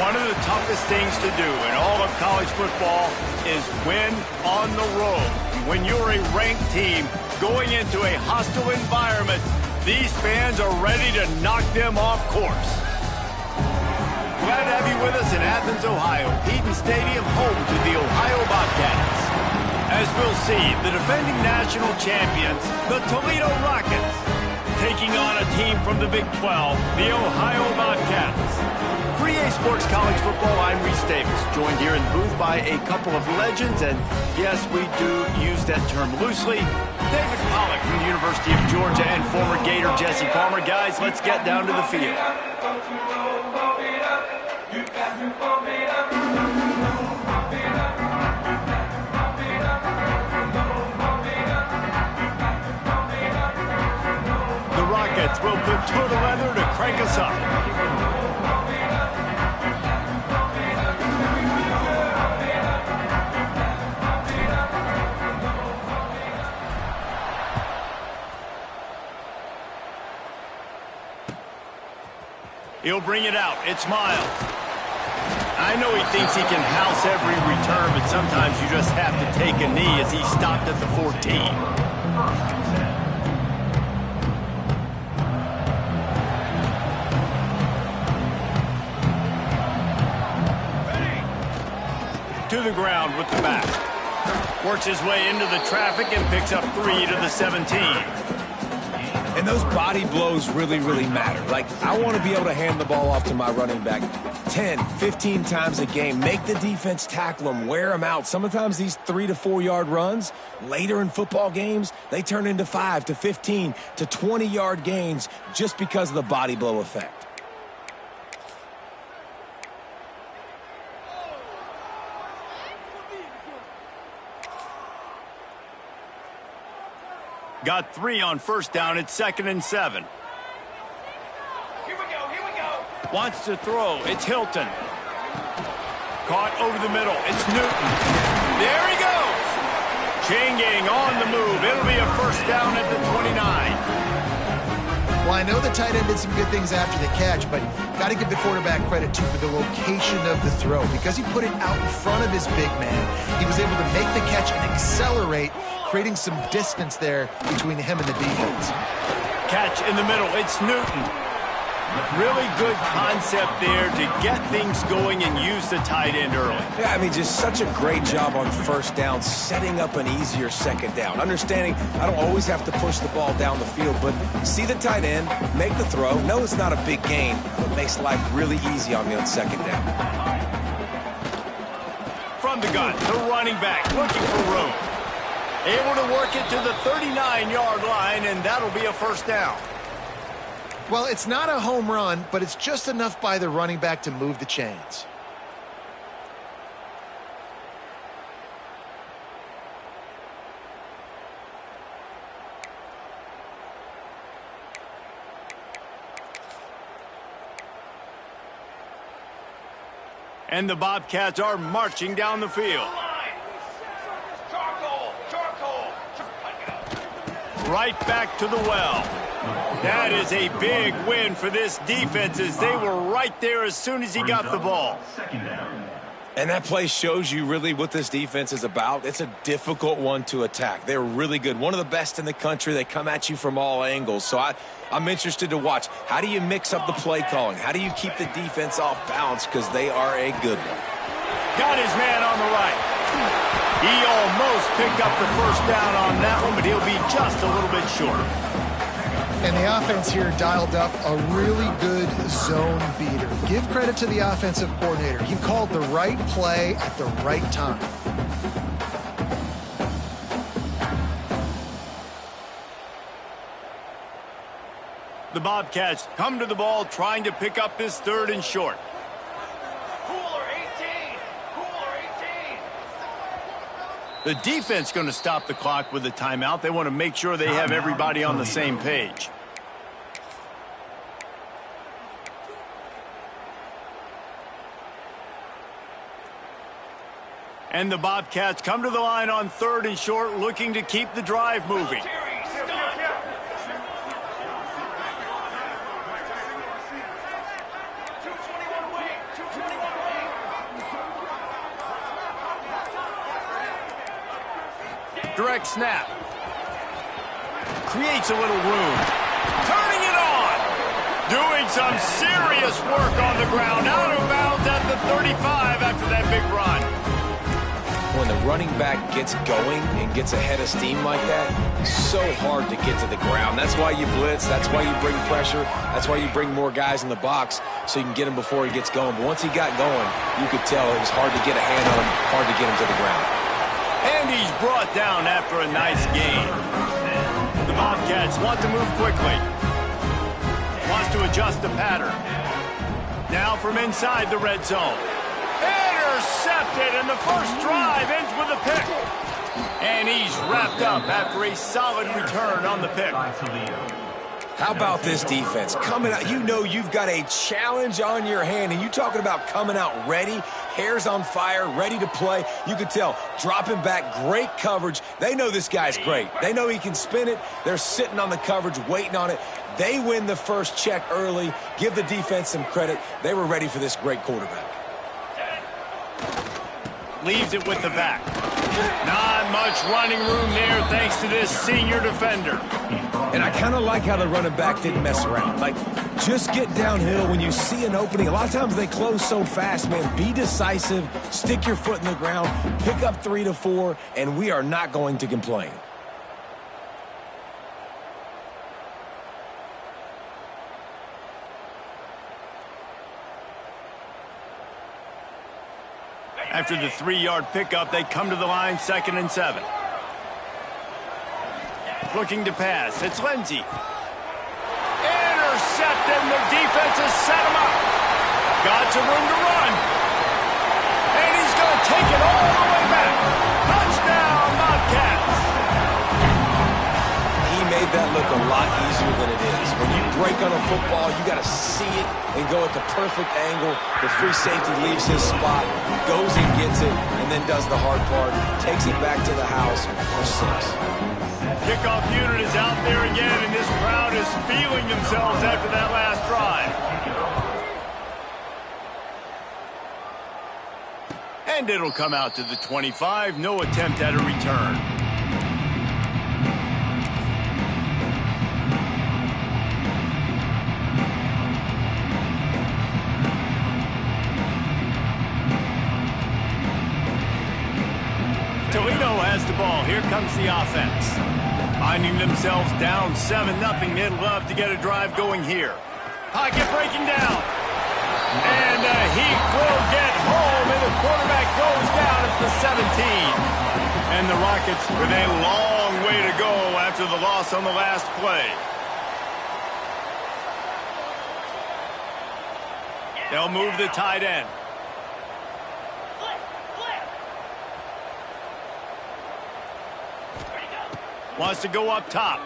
One of the toughest things to do in all of college football is win on the road. When you're a ranked team going into a hostile environment, these fans are ready to knock them off course. Glad to have you with us in Athens, Ohio, Eaton Stadium, home to the Ohio Bobcats. As we'll see, the defending national champions, the Toledo Rockets, taking on a team from the Big 12, the Ohio Bobcats. For EA Sports College Football, I'm Reese Davis, joined here in the booth by a couple of legends, and yes, we do use that term loosely. David Pollack from the University of Georgia and former Gator Jesse Palmer. Guys, let's get down to the field. The Rockets will put total leather to crank us up. He'll bring it out. It's Miles. I know he thinks he can house every return, but sometimes you just have to take a knee as he stopped at the 14. To the ground with the back. Works his way into the traffic and picks up 3 to the 17. And those body blows really, really matter. Like, I want to be able to hand the ball off to my running back 10, 15 times a game. Make the defense tackle them, wear them out. Sometimes these 3 to 4 yard runs, later in football games, they turn into 5 to 15 to 20 yard gains just because of the body blow effect. Got 3 on first down. It's 2nd and 7. Here we go. Wants to throw. It's Hilton. Caught over the middle. It's Newton. There he goes. Chain gang on the move. It'll be a first down at the 29. Well, I know the tight end did some good things after the catch, but got to give the quarterback credit, too, for the location of the throw. Because he put it out in front of his big man, he was able to make the catch and accelerate, creating some distance there between him and the defense. Catch in the middle. It's Newton. Really good concept there to get things going and use the tight end early. Yeah, I mean, just such a great job on first down, setting up an easier second down. Understanding I don't always have to push the ball down the field, but see the tight end, make the throw. No, it's not a big gain, but makes life really easy on me on second down. From the gun, the running back looking for room. Able to work it to the 39-yard line, and that'll be a first down. Well, it's not a home run, but it's just enough by the running back to move the chains. And the Bobcats are marching down the field. Right back to the well. That is a big win for this defense as they were right there as soon as he got the ball. And that play shows you really what this defense is about. It's a difficult one to attack. They're really good. One of the best in the country. They come at you from all angles. So I'm interested to watch. How do you mix up the play calling? How do you keep the defense off balance? Because they are a good one. Got his man on the right. He almost picked up the first down on that one, but he'll be just a little bit short. And the offense here dialed up a really good zone beater. Give credit to the offensive coordinator. He called the right play at the right time. The Bobcats come to the ball trying to pick up this 3rd and short. The defense going to stop the clock with a timeout. They want to make sure they have everybody on the same page. And the Bobcats come to the line on 3rd and short, looking to keep the drive moving. Direct snap. Creates a little room. Turning it on. Doing some serious work on the ground. Out of bounds at the 35 after that big run. When the running back gets going and gets ahead of steam like that, it's so hard to get to the ground. That's why you blitz. That's why you bring pressure. That's why you bring more guys in the box so you can get him before he gets going. But once he got going, you could tell it was hard to get a hand on him, hard to get him to the ground. And he's brought down after a nice gain. The Bobcats want to move quickly. Wants to adjust the pattern. Now from inside the red zone. Intercepted, and the first drive ends with a pick. And he's wrapped up after a solid return on the pick. How about this defense? Coming out, you know you've got a challenge on your hand, and you talking about coming out ready, hairs on fire, ready to play. You could tell, dropping back, great coverage. They know this guy's great. They know he can spin it. They're sitting on the coverage, waiting on it. They win the first check early. Give the defense some credit. They were ready for this great quarterback. Leaves it with the back. Not much running room there thanks to this senior defender. And I kind of like how the running back didn't mess around. Like, just get downhill when you see an opening. A lot of times they close so fast, man. Be decisive, stick your foot in the ground, pick up 3 to 4, and we are not going to complain. After the 3-yard pickup, they come to the line, 2nd and 7. Looking to pass. It's Lindsey. Intercepted, and the defense has set him up. Got some room to run. And he's going to take it all the way back. Touchdown, Bobcats. He made that look a lot easier than it is. When you break on a football, you got to see it and go at the perfect angle. The free safety leaves his spot, goes and gets it, and then does the hard part, takes it back to the house for 6. Kickoff unit is out there again, and this crowd is feeling themselves after that last drive. And it'll come out to the 25. No attempt at a return. Toledo has the ball. Here comes the offense. Finding themselves down 7-0. They'd love to get a drive going here. Pocket breaking down. And he will get home, and the quarterback goes down at the 17. And the Rockets with a long way to go after the loss on the last play. They'll move the tight end. Wants to go up top.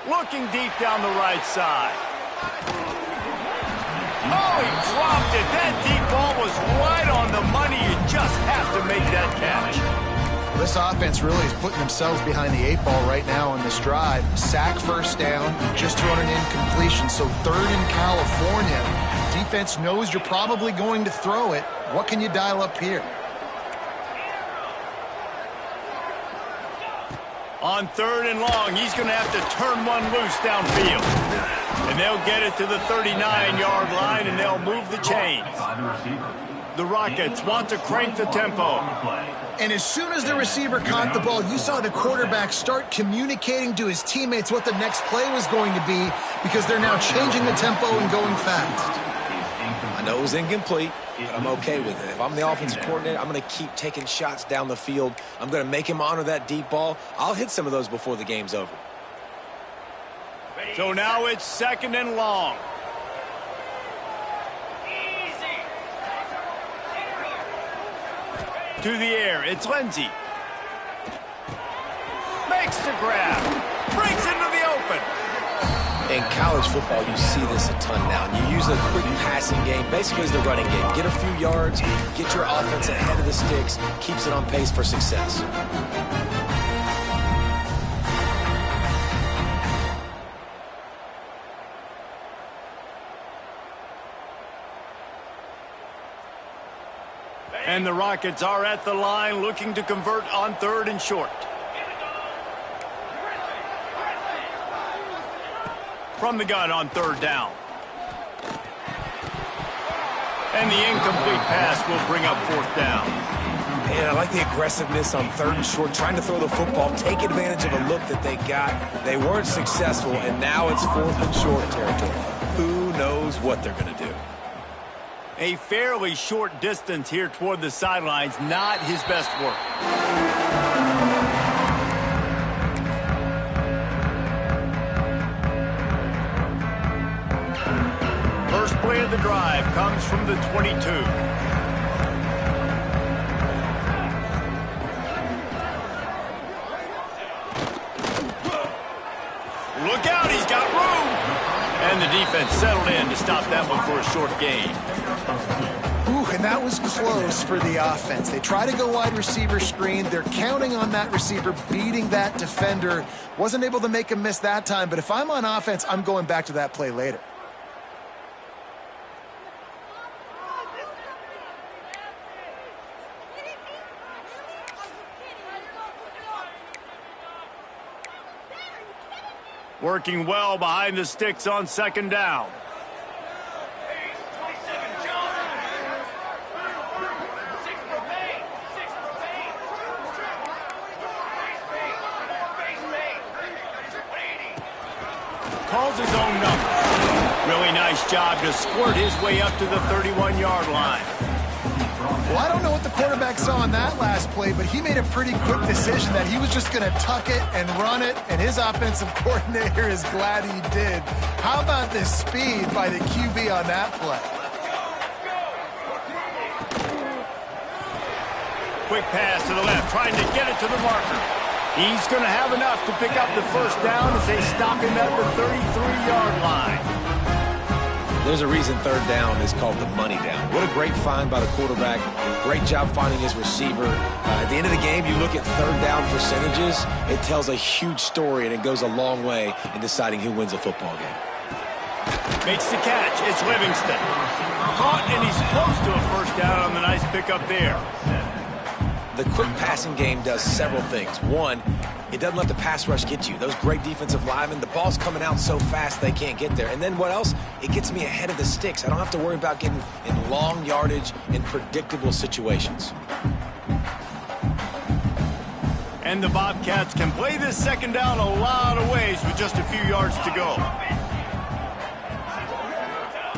Looking deep down the right side. Oh, he dropped it. That deep ball was right on the money. You just have to make that catch. This offense really is putting themselves behind the 8 ball right now on this drive. Sack, first down, just thrown an incompletion. So 3rd in California. Defense knows you're probably going to throw it. What can you dial up here? On 3rd and long, he's going to have to turn one loose downfield. And they'll get it to the 39-yard line, and they'll move the chains. The Rockets want to crank the tempo. And as soon as the receiver caught the ball, you saw the quarterback start communicating to his teammates what the next play was going to be, because they're now changing the tempo and going fast. I know it was incomplete, but I'm okay with it. If I'm the offensive coordinator, I'm going to keep taking shots down the field. I'm going to make him honor that deep ball. I'll hit some of those before the game's over. So now it's 2nd and long. To the air, it's Lindsey. Makes the grab. Brings into the open. In college football, you see this a ton now. And you use a quick passing game, basically as the running game. Get a few yards, get your offense ahead of the sticks, keeps it on pace for success. And the Rockets are at the line looking to convert on 3rd and short. from the gun on third down. And the incomplete pass will bring up fourth down. Man, I like the aggressiveness on third and short, trying to throw the football, take advantage of a look that they got. They weren't successful, and now it's fourth and short territory. Who knows what they're going to do? A fairly short distance here toward the sidelines, not his best work. First play of the drive comes from the 22. Look out, he's got room! And the defense settled in to stop that one for a short gain. Ooh, and that was close for the offense. They try to go wide receiver screen. They're counting on that receiver beating that defender. Wasn't able to make him miss that time, but if I'm on offense, I'm going back to that play later. Working well behind the sticks on second down. Calls his own number. Really nice job to squirt his way up to the 31-yard line. Well, I don't know what the quarterback saw on that last play, but he made a pretty quick decision that he was just going to tuck it and run it, and his offensive coordinator is glad he did. How about the speed by the QB on that play? Quick pass to the left, trying to get it to the marker. He's going to have enough to pick up the first down as they stop him at the 33-yard line. There's a reason third down is called the money down. What a great find by the quarterback. Great job finding his receiver. At the end of the game, you look at third down percentages. It tells a huge story, and it goes a long way in deciding who wins a football game. Makes the catch. It's Livingston. Caught, and he's close to a first down on the nice pickup there. The quick passing game does several things. One, it doesn't let the pass rush get you. Those great defensive linemen, the ball's coming out so fast they can't get there. And then what else? It gets me ahead of the sticks. I don't have to worry about getting in long yardage in predictable situations. And the Bobcats can play this second down a lot of ways with just a few yards to go.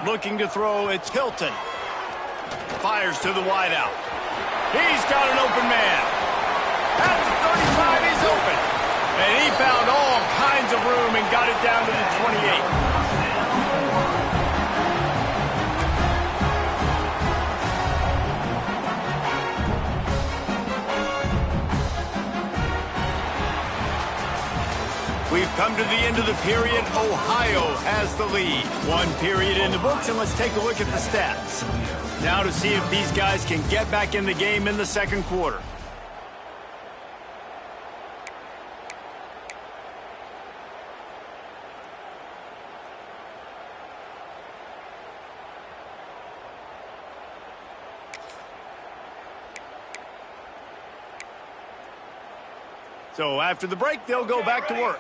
Looking to throw, it's Hilton. Fires to the wideout. He's got an open man. At the 35, he's open. And he found all kinds of room and got it down to the 28. We've come to the end of the period. Ohio has the lead. One period in the books, and let's take a look at the stats. Now to see if these guys can get back in the game in the second quarter. So after the break, they'll go back to work.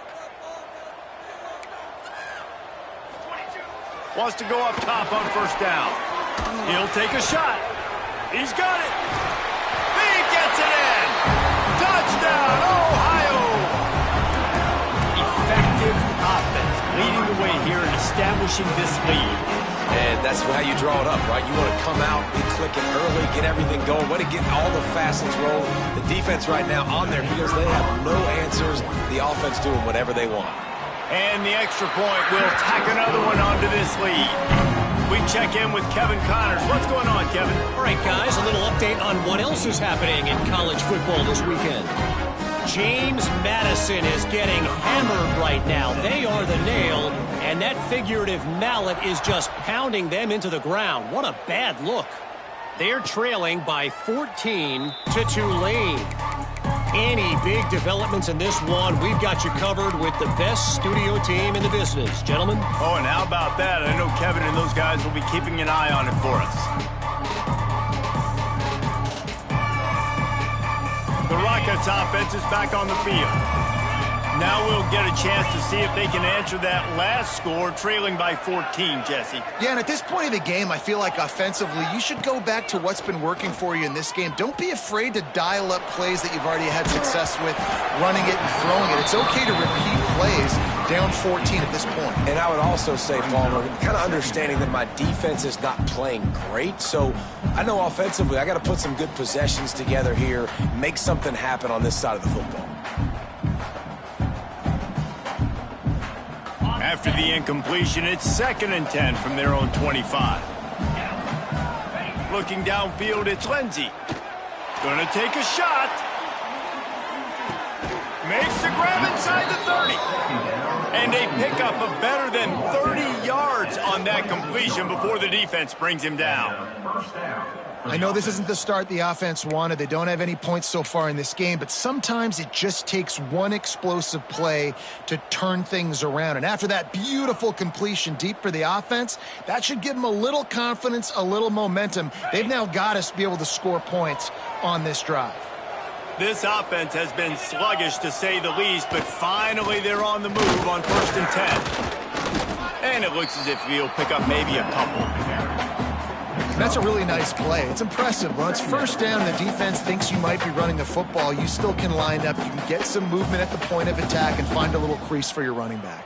Wants to go up top on first down. He'll take a shot. He's got it. He gets it in. Touchdown, Ohio. Effective offense leading the way here and establishing this lead. And that's how you draw it up, right? You want to come out, be clicking early, get everything going. Want to get all the facets rolling. The defense right now on their heels, they have no answers. The offense doing whatever they want. And the extra point will tack another one onto this lead. We check in with Kevin Connors. What's going on, Kevin? All right, guys, a little update on what else is happening in college football this weekend. James Madison is getting hammered right now. They are the nail, and that figurative mallet is just pounding them into the ground. What a bad look. They're trailing by 14 to Tulane. Any big developments in this one, we've got you covered with the best studio team in the business. Gentlemen? Oh, and how about that? I know Kevin and those guys will be keeping an eye on it for us. The Rockets offense is back on the field. Now we'll get a chance to see if they can answer that last score, trailing by 14, Jesse. Yeah, and at this point of the game, I feel like offensively, you should go back to what's been working for you in this game. Don't be afraid to dial up plays that you've already had success with, running it and throwing it. It's okay to repeat plays down 14 at this point. And I would also say, Palmer, kind of understanding that my defense is not playing great, so I know offensively I got to put some good possessions together here, make something happen on this side of the football. After the incompletion, it's 2nd and 10 from their own 25. Looking downfield, it's Lindsey. Gonna take a shot. Makes the grab inside the 30. And a pickup of better than 30 yards on that completion before the defense brings him down. I know this isn't the start the offense wanted. They don't have any points so far in this game, but sometimes it just takes one explosive play to turn things around. And after that beautiful completion deep for the offense, that should give them a little confidence, a little momentum. They've now got us to be able to score points on this drive. This offense has been sluggish, to say the least, but finally they're on the move on 1st and 10. And it looks as if he'll pick up maybe a couple. That's a really nice play. It's impressive. When it's 1st down and the defense thinks you might be running the football, you still can line up. You can get some movement at the point of attack and find a little crease for your running back.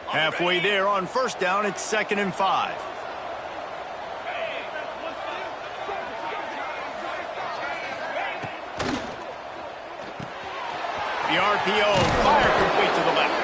Halfway there on 1st down, it's 2nd and 5. The RPO, fire complete to the left.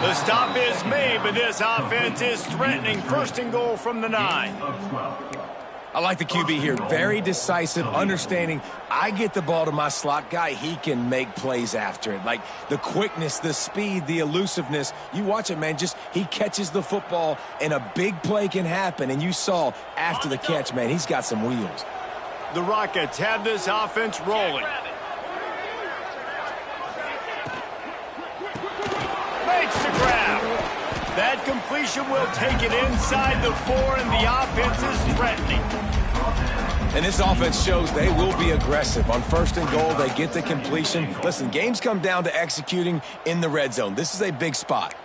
The stop is made, but this offense is threatening 1st and goal from the 9. I like the QB here. Very decisive, understanding I get the ball to my slot guy, he can make plays after it. Like the quickness, the speed, the elusiveness. You watch it, man. Just he catches the football, and a big play can happen. And you saw after the catch, man, he's got some wheels. The Rockets have this offense rolling. Makes the grab. That completion will take it inside the 4, and the offense is threatening. And this offense shows they will be aggressive. On 1st and goal, they get the completion. Listen, games come down to executing in the red zone. This is a big spot.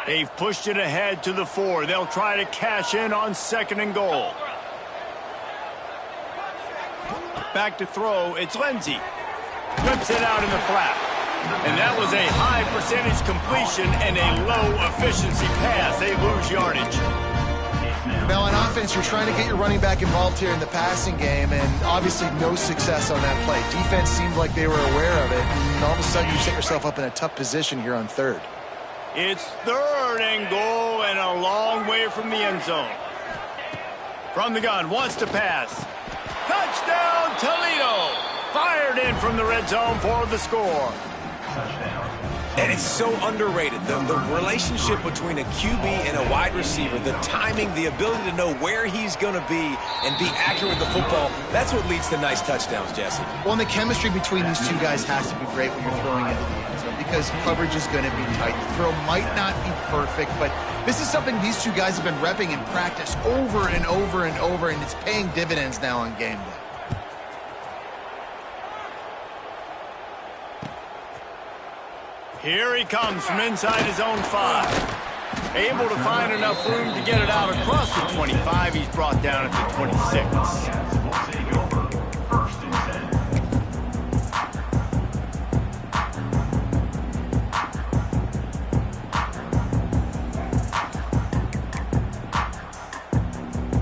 They've pushed it ahead to the 4. They'll try to cash in on 2nd and goal. Back to throw, it's Lindsey. Flips it out in the flat. And that was a high percentage completion and a low efficiency pass. They lose yardage. Now on offense, you're trying to get your running back involved here in the passing game, and obviously no success on that play. Defense seemed like they were aware of it, and all of a sudden you set yourself up in a tough position here on 3rd. It's 3rd and goal and a long way from the end zone. From the gun, wants to pass. Touchdown, Toledo! Fired in from the red zone for the score. And it's so underrated. The relationship between a QB and a wide receiver, the timing, the ability to know where he's going to be and be accurate with the football, that's what leads to nice touchdowns, Jesse. Well, and the chemistry between these two guys has to be great when you're throwing into the end zone because coverage is going to be tight. The throw might not be perfect, but this is something these two guys have been repping in practice over and over and over, and it's paying dividends now on game day. Here he comes from inside his own 5. Able to find enough room to get it out across the 25. He's brought down at the 26.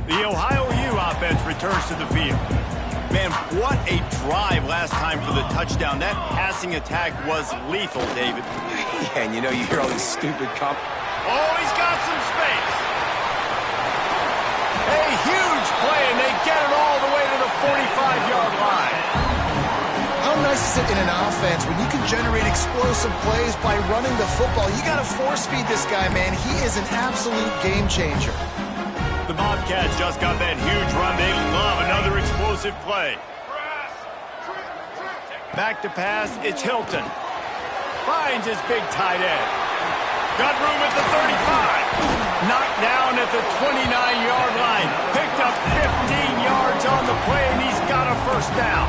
The Ohio U offense returns to the field. Man, what a drive last time for the touchdown. That passing attack was lethal, David. Yeah, and you know, you hear all these stupid Oh, he's got some space. A huge play, and they get it all the way to the 45-yard line. How nice is it in an offense when you can generate explosive plays by running the football? You got to force feed this guy, man. He is an absolute game changer. The Bobcats just got that huge run. They love another explosive play. Back to pass, it's Hilton. Finds his big tight end. Got room at the 35. Knocked down at the 29-yard line. Picked up 15 yards on the play, and he's got a first down.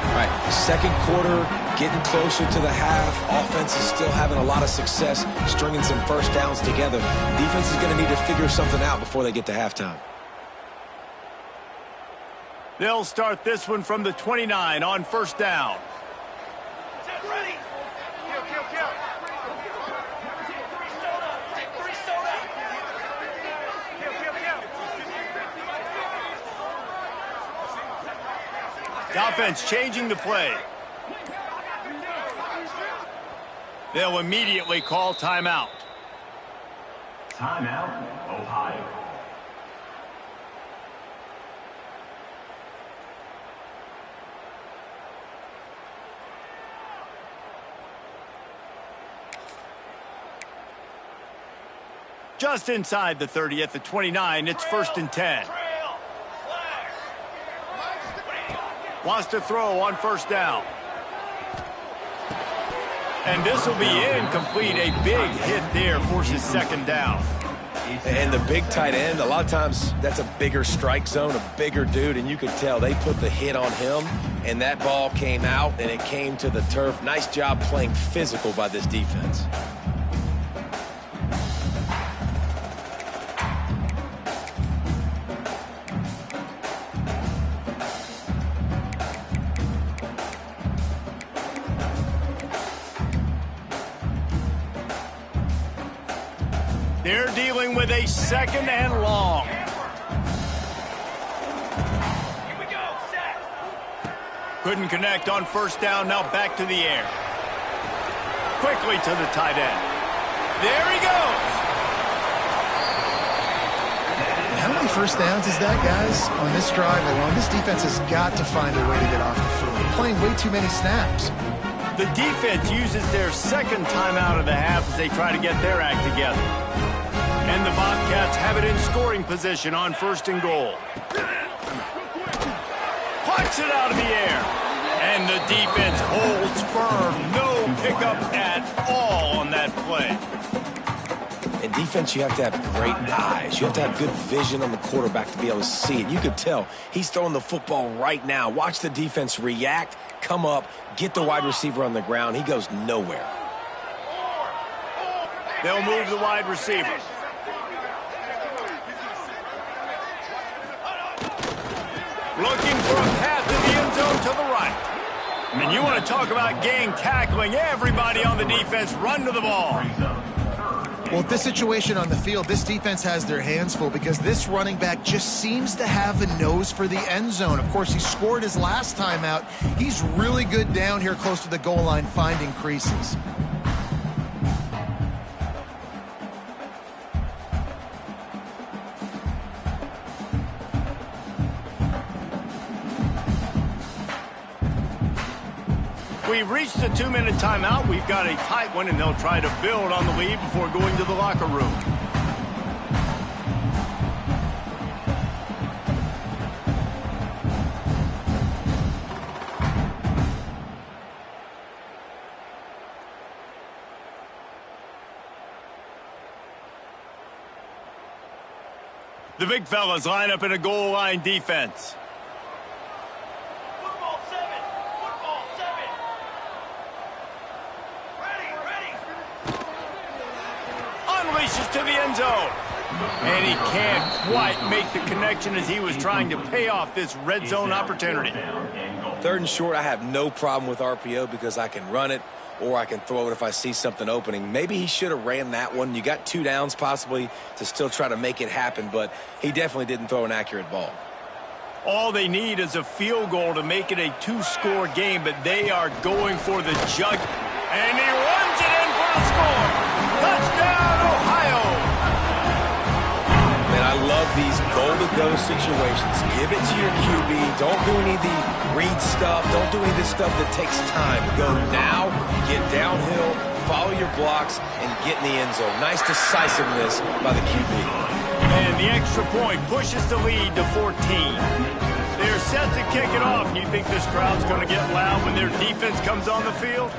All right, second quarter, getting closer to the half. Offense is still having a lot of success stringing some first downs together. Defense is going to need to figure something out before they get to halftime. They'll start this one from the 29 on first down. Ready. Kill. Take three soda. Kill. The offense changing the play. They'll immediately call timeout. Timeout, Ohio. Just inside the 30 at the 29, it's first and 10. Wants to throw on first down. And this will be incomplete. A big hit there forces second down. And the big tight end, a lot of times that's a bigger strike zone, a bigger dude, and you could tell they put the hit on him, and that ball came out, and it came to the turf. Nice job playing physical by this defense. They're dealing with a second and long. Here we go. Set. Couldn't connect on first down. Now back to the air. Quickly to the tight end. There he goes. And how many first downs is that, guys? On this drive alone, this defense has got to find a way to get off the field. They're playing way too many snaps. The defense uses their second timeout of the half as they try to get their act together. And the Bobcats have it in scoring position on first and goal. Punts it out of the air. And the defense holds firm. No pickup at all on that play. In defense, you have to have great eyes. You have to have good vision on the quarterback to be able to see it. You could tell he's throwing the football right now. Watch the defense react, come up, get the wide receiver on the ground. He goes nowhere. They'll move the wide receiver. Looking for a path to the end zone to the right. And you want to talk about gang tackling. Everybody on the defense run to the ball. Well, with this situation on the field, this defense has their hands full because this running back just seems to have a nose for the end zone. Of course, he scored his last time out. He's really good down here close to the goal line finding creases. We've reached the 2-minute timeout. We've got a tight one, and they'll try to build on the lead before going to the locker room. The big fellas line up in a goal line defense. Unleashes to the end zone. And he can't quite make the connection as he was trying to pay off this red zone opportunity. Third and short, I have no problem with RPO because I can run it or I can throw it if I see something opening. Maybe he should have ran that one. You got 2 downs possibly to still try to make it happen, but he definitely didn't throw an accurate ball. All they need is a field goal to make it a 2-score game, but they are going for the jug. And he runs it in for a score. Touchdown, Ohio! Man, I love these goal-to-go situations. Give it to your QB. Don't do any of the read stuff. Don't do any of this stuff that takes time. Go now, get downhill, follow your blocks, and get in the end zone. Nice decisiveness by the QB. And the extra point pushes the lead to 14. They're set to kick it off. And you think this crowd's going to get loud when their defense comes on the field?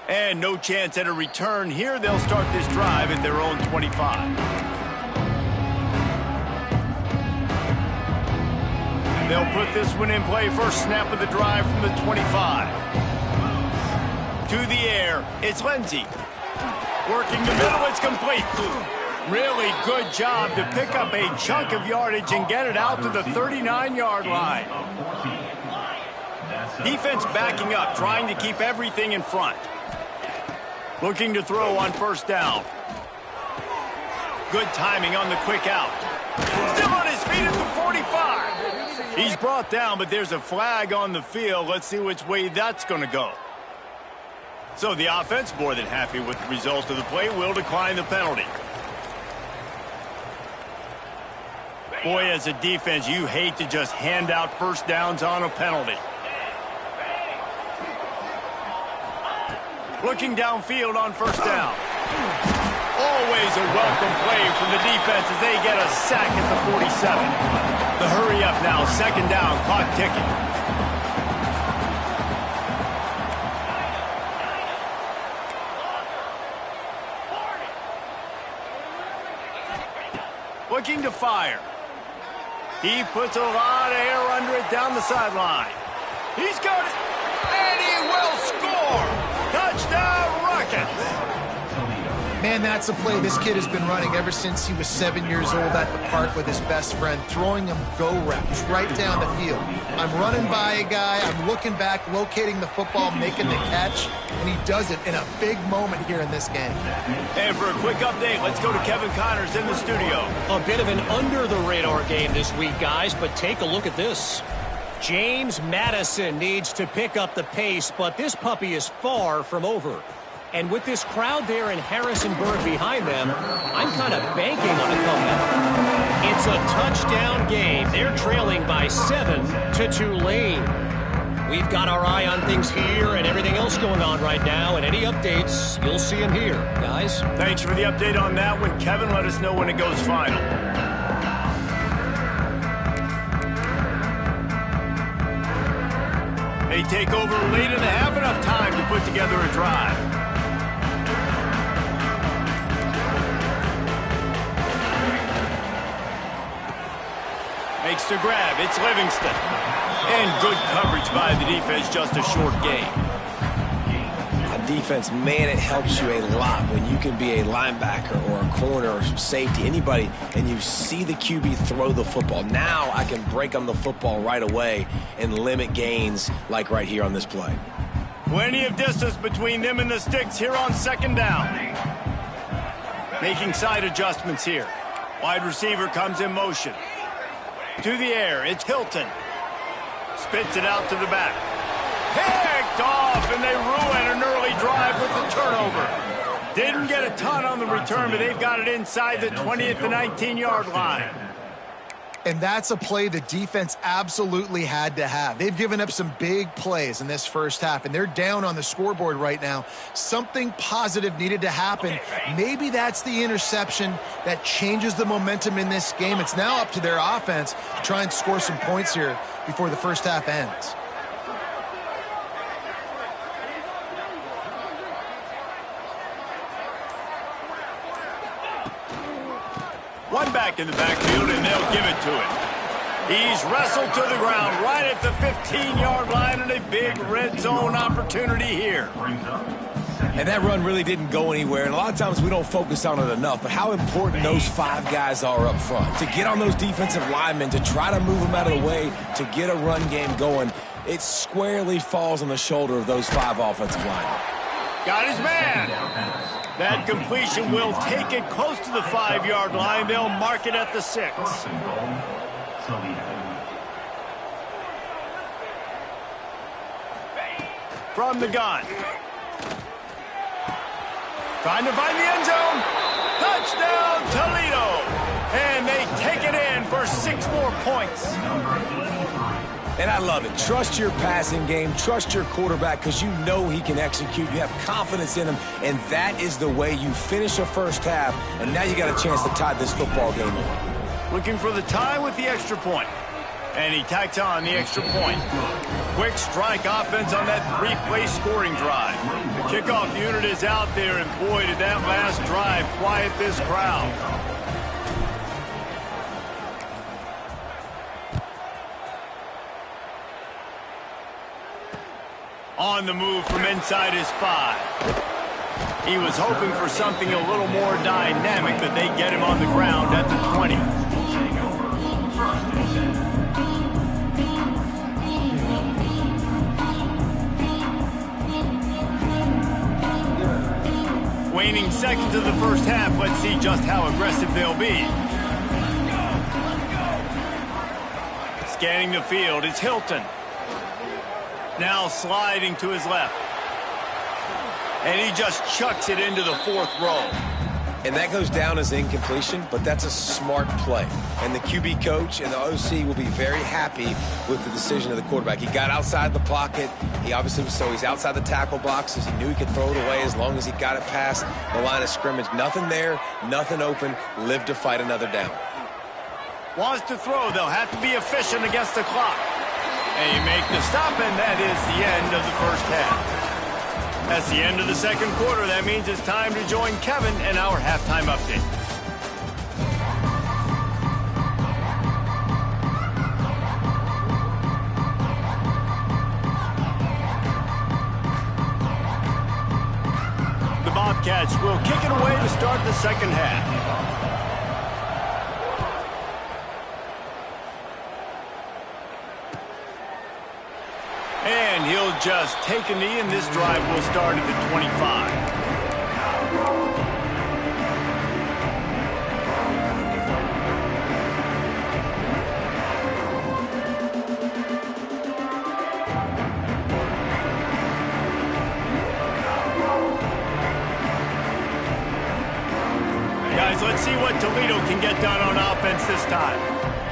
And no chance at a return here. They'll start this drive at their own 25. They'll put this one in play. First snap of the drive from the 25. To the air, it's Ncaa. Working the middle, it's complete. Really good job to pick up a chunk of yardage and get it out to the 39-yard line. Defense backing up, trying to keep everything in front. Looking to throw on first down. Good timing on the quick out. Still on his feet at the 45. He's brought down, but there's a flag on the field. Let's see which way that's going to go. So the offense, more than happy with the result of the play, will decline the penalty. Boy, as a defense, you hate to just hand out first downs on a penalty. Looking downfield on first down. Always a welcome play from the defense as they get a sack at the 47. The hurry up now, second down, clock ticking. Looking to fire. He puts a lot of air under it down the sideline. He's got it, and he will score! Touchdown, Rockets! Man, that's a play this kid has been running ever since he was 7 years old at the park with his best friend, throwing him go routes right down the field. I'm running by a guy, I'm looking back, locating the football, making the catch, and he does it in a big moment here in this game. And for a quick update, let's go to Kevin Connors in the studio. A bit of an under-the-radar game this week, guys, but take a look at this. James Madison needs to pick up the pace, but this puppy is far from over. And with this crowd there in Harrisonburg behind them, I'm kind of banking on a comeback. It's a touchdown game. They're trailing by 7 to Tulane. We've got our eye on things here and everything else going on right now, and any updates, you'll see them here, guys. Thanks for the update on that one, Kevin. Let us know when it goes final. They take over late in the half, enough time to put together a drive. Makes the grab, it's Livingston. And good coverage by the defense, just a short gain. On defense, man, it helps you a lot when you can be a linebacker or a corner or safety, anybody, and you see the QB throw the football. Now I can break on the football right away and limit gains like right here on this play. Plenty of distance between them and the sticks here on second down. Making side adjustments here. Wide receiver comes in motion. To the air, it's Hilton. Spits it out to the back. Picked off, and they ruin an early drive with the turnover. Didn't get a ton on the return, but they've got it inside the 20 at the 19-yard line. And that's a play the defense absolutely had to have. They've given up some big plays in this first half, and they're down on the scoreboard right now. Something positive needed to happen. Maybe that's the interception that changes the momentum in this game. It's now up to their offense to try and score some points here before the first half ends. One back in the backfield, and they'll give it to him. He's wrestled to the ground right at the 15-yard line, and a big red zone opportunity here. And that run really didn't go anywhere, and a lot of times we don't focus on it enough, but how important those 5 guys are up front. To get on those defensive linemen, to try to move them out of the way, to get a run game going, it squarely falls on the shoulder of those 5 offensive linemen. Got his man. That completion will take it close to the 5-yard line. They'll mark it at the 6. From the gun. Trying to find the end zone. Touchdown, Toledo. And they take it in for 6 more points. And I love it. Trust your passing game. Trust your quarterback because you know he can execute. You have confidence in him, and that is the way you finish a first half. And now you got a chance to tie this football game up. Looking for the tie with the extra point. And he tacks on the extra point. Quick strike offense on that three-play scoring drive. The kickoff unit is out there, and boy, did that last drive quiet this crowd. On the move from inside his 5. He was hoping for something a little more dynamic, that they get him on the ground at the 20. Waning seconds of the first half. Let's see just how aggressive they'll be. Scanning the field, it's Hilton. Now sliding to his left. And he just chucks it into the 4th row. And that goes down as incompletion, but that's a smart play. And the QB coach and the OC will be very happy with the decision of the quarterback. He got outside the pocket. He obviously was, so he's outside the tackle boxes. He knew he could throw it away as long as he got it past the line of scrimmage. Nothing there, nothing open. Live to fight another down. Wants to throw. They'll have to be efficient against the clock. And you make the stop, and that is the end of the first half. That's the end of the second quarter. That means it's time to join Kevin in our halftime update. The Bobcats will kick it away to start the second half. And he'll just take a knee, and this drive will start at the 25. Guys, let's see what Toledo can get done on offense this time.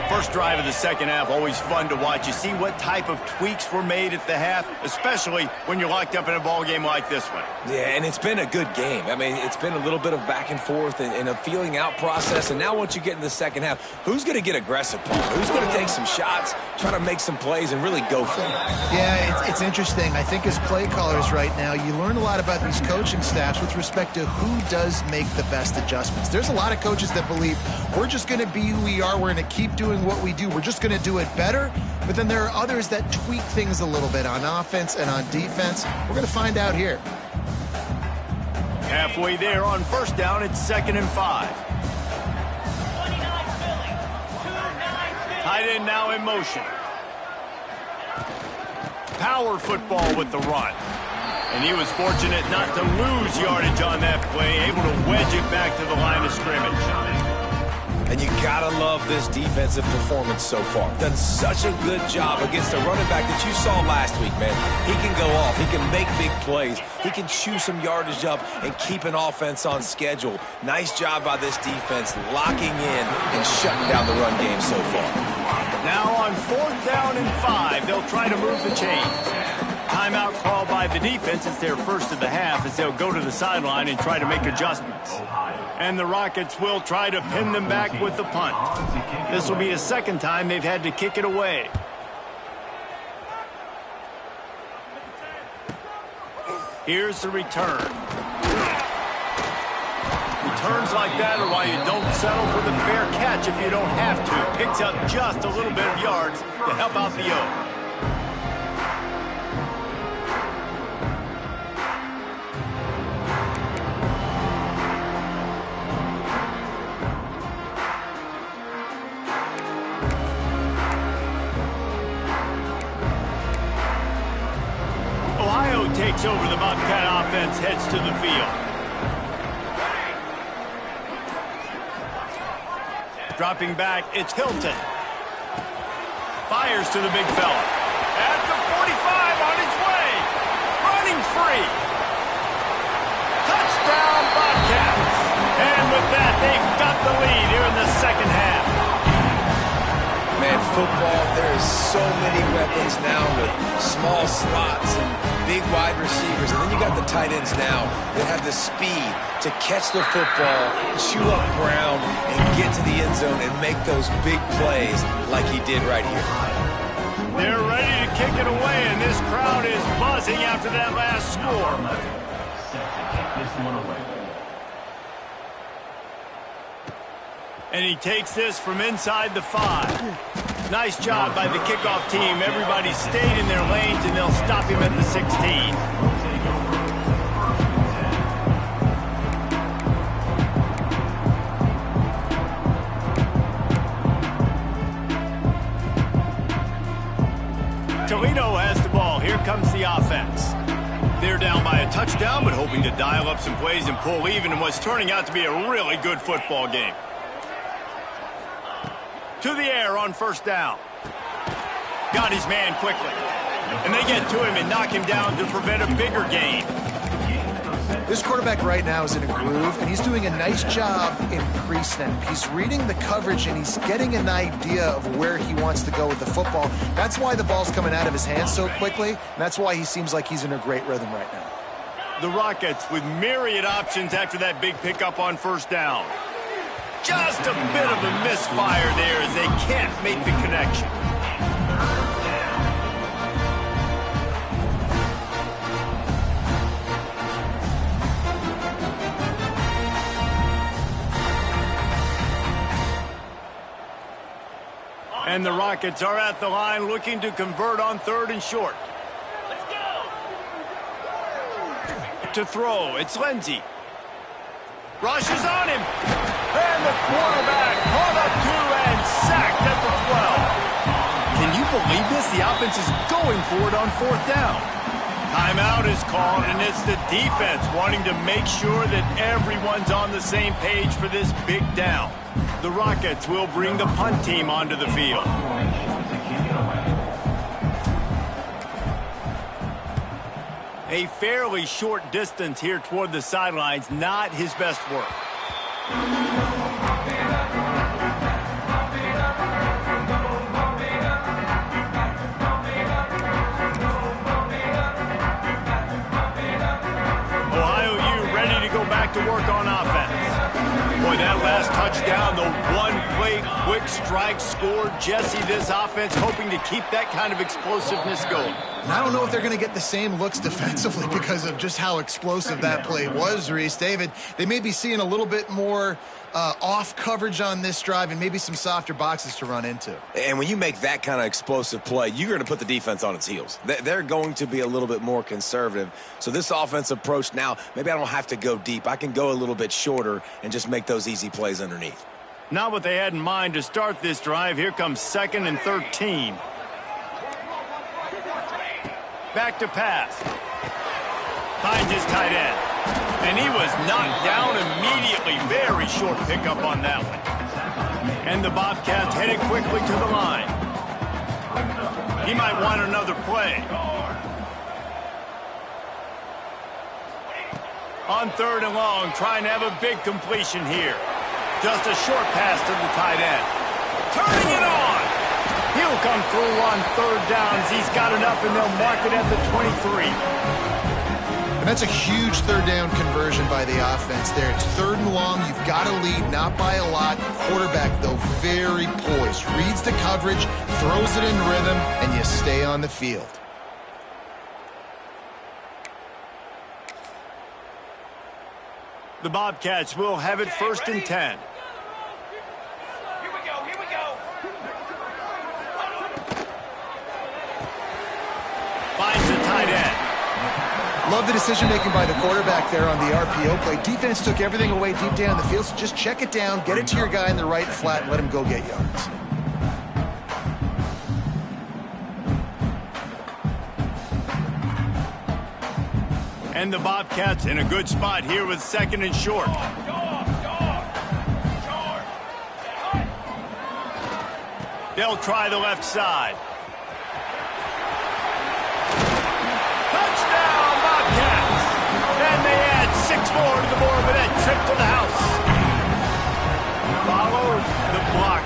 First drive of the second half, always fun to watch. You see what type of tweaks were made at the half, especially when you're locked up in a ball game like this one. Yeah, and it's been a good game. I mean, it's been a little bit of back and forth and a feeling out process. And now once you get in the second half, who's going to get aggressive, Paul? Who's going to take some shots, try to make some plays, and really go for it? Yeah, it's interesting. I think as play callers right now, you learn a lot about these coaching staffs with respect to who does make the best adjustments. There's a lot of coaches that believe we're just going to be who we are. We're going to keep doing what we do. We're just going to do it better. But then there are others that tweak things a little bit on offense and on defense. We're going to find out here. Halfway there on first down, it's 2nd and 5. Tight end now in motion. Power football with the run. And he was fortunate not to lose yardage on that play, able to wedge it back to the line of scrimmage. And you gotta love this defensive performance so far. Done such a good job against a running back that you saw last week, man. He can go off. He can make big plays. He can chew some yardage up and keep an offense on schedule. Nice job by this defense locking in and shutting down the run game so far. Now on 4th down and 5, they'll try to move the chains. Timeout called by the defense. It's their first of the half as they'll go to the sideline and try to make adjustments. And the Rockets will try to pin them back with the punt. This will be a second time they've had to kick it away. Here's the return. Returns like that are why you don't settle for the fair catch if you don't have to. Picks up just a little bit of yards to help out the O. Takes over. The Bobcat offense heads to the field. Dropping back, it's Hilton. Fires to the big fella. At the 45 on his way. Running free. Touchdown, Bobcats. And with that, they've got the lead here in the second half. Man, football, there is so many weapons now with small slots and big wide receivers. And then you got the tight ends now that have the speed to catch the football, chew up ground, and get to the end zone and make those big plays like he did right here. They're ready to kick it away, and this crowd is buzzing after that last score. And he takes this from inside the 5. Nice job by the kickoff team. Everybody stayed in their lanes, and they'll stop him at the 16. Toledo has the ball. Here comes the offense. They're down by a touchdown, but hoping to dial up some plays and pull even in what's turning out to be a really good football game. To the air on first down. Got his man quickly. And they get to him and knock him down to prevent a bigger gain. This quarterback right now is in a groove, and he's doing a nice job in pre-snap. He's reading the coverage, and he's getting an idea of where he wants to go with the football. That's why the ball's coming out of his hands so quickly, and that's why he seems like he's in a great rhythm right now. The Rockets with myriad options after that big pickup on first down. Just a bit of a misfire there as they can't make the connection. And the Rockets are at the line looking to convert on 3rd and short. Let's go! To throw, it's Lindsey. Rushes on him. And the quarterback caught up 2 and sacked at the 12. Can you believe this? The offense is going for it on 4th down. Timeout is called, and it's the defense wanting to make sure that everyone's on the same page for this big down. The Rockets will bring the punt team onto the field. A fairly short distance here toward the sidelines, not his best work. Ohio U ready to go back to work on offense. Boy, that last touchdown, the one-play quick strike scored. Jesse, this offense hoping to keep that kind of explosiveness going. And I don't know if they're going to get the same looks defensively because of just how explosive that play was, Reese. David, they may be seeing a little bit more off coverage on this drive and maybe some softer boxes to run into. And when you make that kind of explosive play, you're going to put the defense on its heels. They're going to be a little bit more conservative. So this offense approach now, maybe I don't have to go deep. I can go a little bit shorter and just make those easy plays underneath. Not what they had in mind to start this drive. Here comes 2nd and 13. Back to pass. Finds his tight end. And he was knocked down immediately. Very short pickup on that one. And the Bobcats headed quickly to the line. He might want another play. On 3rd and long, trying to have a big completion here. Just a short pass to the tight end. Turning it on. He'll come through on 3rd downs. He's got enough, and they'll mark it at the 23. And that's a huge 3rd down conversion by the offense there. It's 3rd and long. You've got to lead, not by a lot. Quarterback, though, very poised. Reads the coverage, throws it in rhythm, and you stay on the field. The Bobcats will have it 1st and 10. Here we go. Finds the tight end. Love the decision-making by the quarterback there on the RPO play. Defense took everything away deep down the field, so just check it down, get it to your guy in the right flat, and let him go get yards. And the Bobcats in a good spot here with 2nd and short. They'll try the left side. Touchdown, Bobcats! And they add 6 more to the board with that trip to the house. Follow the block.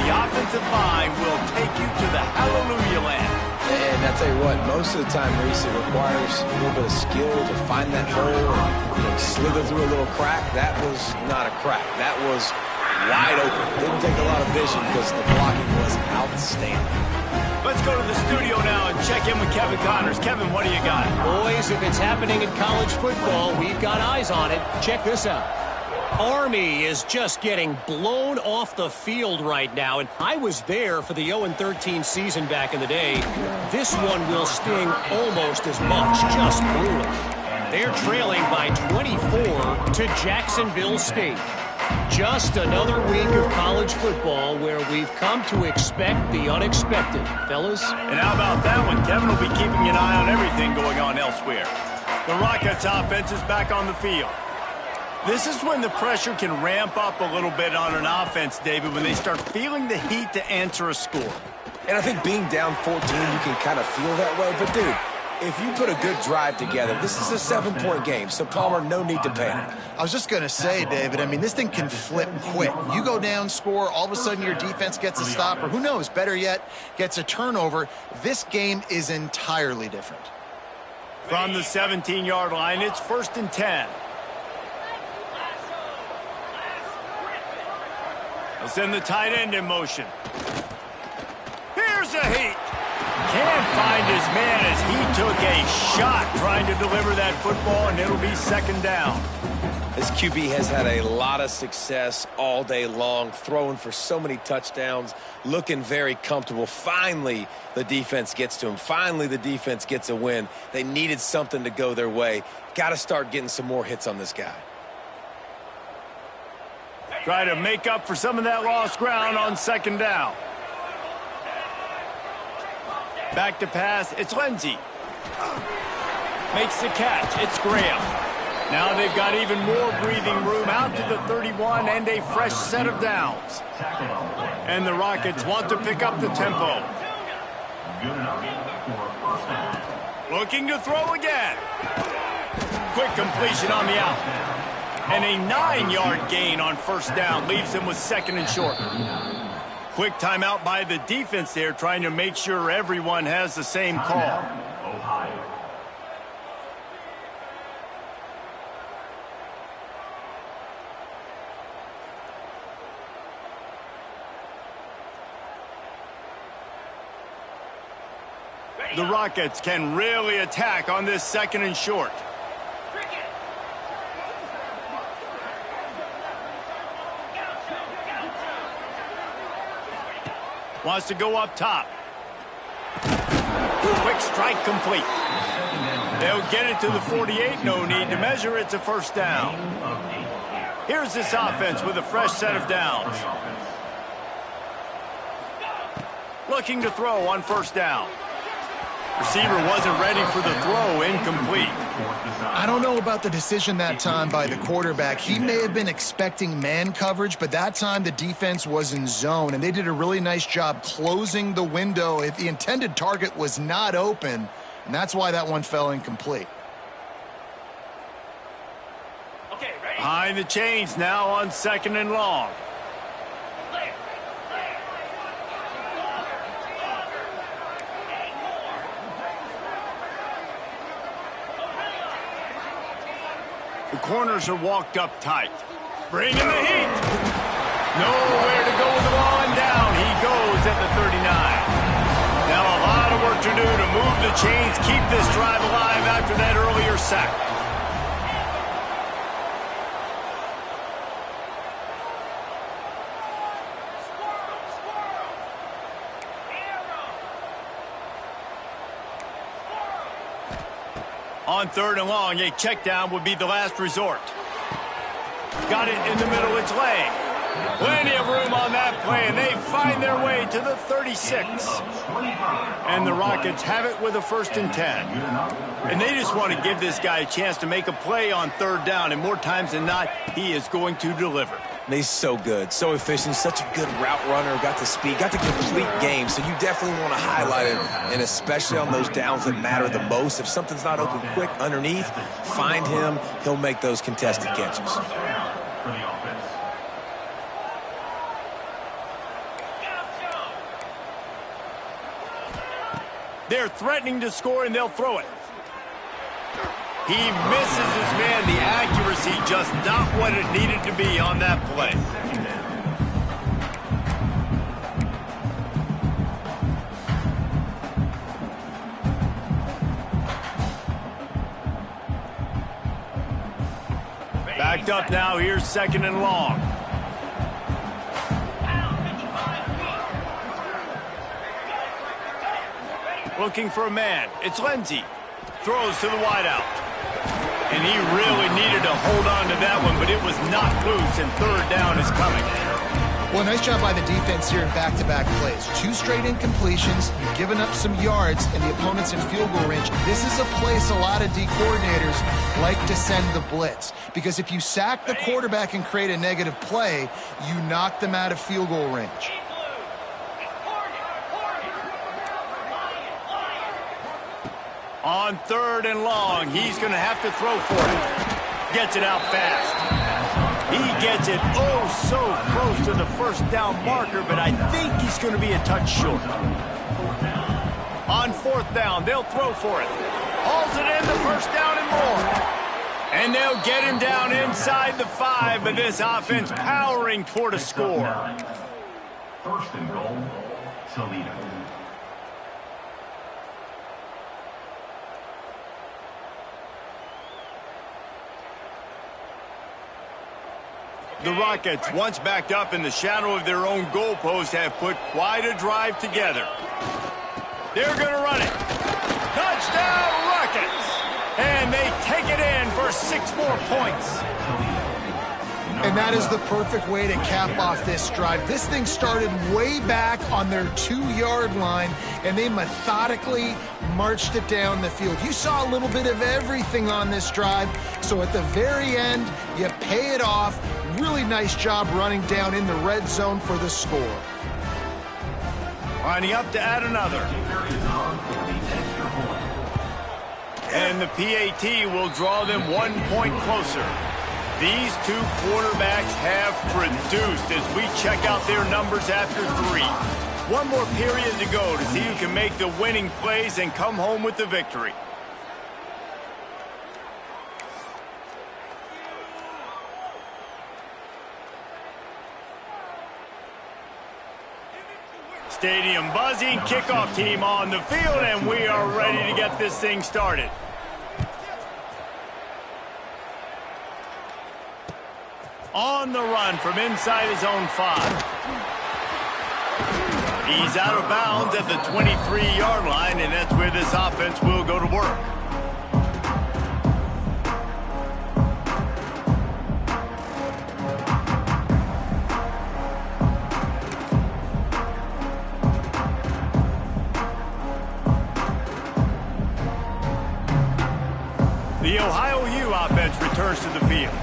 the offensive line will take you to the hallelujah land. And I tell you what, most of the time, Reese, it requires a little bit of skill to find that hole and slither through a little crack. That was not a crack. That was wide open. Didn't take a lot of vision because the blocking was outstanding. Let's go to the studio now and check in with Kevin Connors. Kevin, what do you got? Boys, if it's happening in college football, we've got eyes on it. Check this out. Army is just getting blown off the field right now, and I was there for the 0-13 season back in the day. This one will sting almost as much, just brutal. They're trailing by 24 to Jacksonville State. Just another week of college football where we've come to expect the unexpected, fellas. And how about that one? Kevin will be keeping an eye on everything going on elsewhere. The Rockets offense is back on the field. This is when the pressure can ramp up a little bit on an offense, David, when they start feeling the heat to answer a score. And I think being down 14, you can kind of feel that way. But, dude, if you put a good drive together, this is a 7-point game, so, Palmer, no need to panic. I was just going to say, David, I mean, this thing can flip quick. You go down, score, all of a sudden your defense gets a stop, or who knows, better yet, gets a turnover. This game is entirely different. From the 17-yard line, it's 1st and 10. They'll send the tight end in motion. Here's a heat. Can't find his man as he took a shot trying to deliver that football, and it'll be 2nd down. This QB has had a lot of success all day long, throwing for so many touchdowns, looking very comfortable. Finally, the defense gets to him. Finally, the defense gets a win. They needed something to go their way. Got to start getting some more hits on this guy. Try to make up for some of that lost ground on 2nd down. Back to pass, it's Lindsey. Makes the catch, it's Graham. Now they've got even more breathing room out to the 31 and a fresh set of downs. And the Rockets want to pick up the tempo. Looking to throw again. Quick completion on the out. And a 9-yard gain on 1st down leaves him with 2nd and short. Quick timeout by the defense there, trying to make sure everyone has the same call. The Rockets can really attack on this 2nd and short. Wants to go up top. Quick strike complete. They'll get it to the 48. No need to measure. It's a 1st down. Here's this offense with a fresh set of downs. Looking to throw on 1st down. Receiver wasn't ready for the throw. Incomplete. I don't know about the decision that time by the quarterback. He may have been expecting man coverage, but that time the defense was in zone, and they did a really nice job closing the window if the intended target was not open, and that's why that one fell incomplete. Behind the chains now on 2nd and long. The corners are walked up tight. Bringing the heat. Nowhere to go with the ball, and down he goes at the 39. Now a lot of work to do to move the chains, keep this drive alive after that earlier sack. On 3rd and long, a check down would be the last resort. Got it in the middle, it's Lang. Plenty of room on that play, and they find their way to the 36. And the Rockets have it with a 1st and 10. And they just want to give this guy a chance to make a play on 3rd down, and more times than not, he is going to deliver. And he's so good, so efficient, such a good route runner, got the speed, got the complete game, so you definitely want to highlight him, and especially on those downs that matter the most. If something's not open quick underneath, find him, he'll make those contested catches. They're threatening to score, and they'll throw it. He misses his man. The accuracy just not what it needed to be on that play. Backed up now. Here's 2nd and long. Looking for a man. It's Ncaa. Throws to the wideout. And he really needed to hold on to that one, but it was not loose, and 3rd down is coming. Well, nice job by the defense here in back-to-back plays. 2 straight incompletions, you've given up some yards, and the opponent's in field goal range. This is a place a lot of D coordinators like to send the blitz, because if you sack the quarterback and create a negative play, you knock them out of field goal range. On 3rd and long, he's going to have to throw for it. Gets it out fast. He gets it so close to the 1st down marker, but I think he's going to be a touch short. On 4th down, they'll throw for it. Hauls it in, the 1st down and more. And they'll get him down inside the 5, but this offense powering toward a score. 1st and goal, Toledo. The Rockets, once backed up in the shadow of their own goalpost, have put quite a drive together. They're going to run it. Touchdown, Rockets! And they take it in for 6 more points. And that is the perfect way to cap off this drive. This thing started way back on their 2-yard line, and they methodically marched it down the field. You saw a little bit of everything on this drive, so at the very end, you pay it off. Really nice job running down in the red zone for the score. Lining up to add another. And the PAT will draw them 1 point closer. These 2 quarterbacks have produced as we check out their numbers after 3. 1 more period to go to see who can make the winning plays and come home with the victory. Stadium buzzing, kickoff team on the field, and we are ready to get this thing started. On the run from inside his own 5. He's out of bounds at the 23-yard line, and that's where this offense will go to work. The Ohio U offense returns to the field.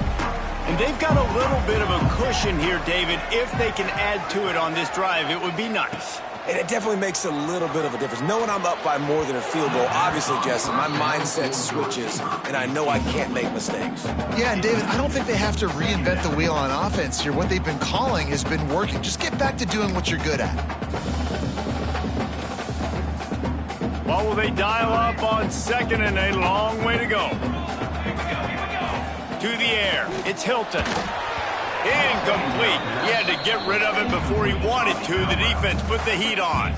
And they've got a little bit of a cushion here, David. If they can add to it on this drive, it would be nice. And it definitely makes a little bit of a difference. Knowing I'm up by more than a field goal, obviously, Jesse, my mindset switches, and I know I can't make mistakes. Yeah, and David, I don't think they have to reinvent the wheel on offense here. What they've been calling has been working. Just get back to doing what you're good at. What will they dial up on 2nd and a long way to go? To the air. It's Hilton. Incomplete. He had to get rid of it before he wanted to. The defense put the heat on.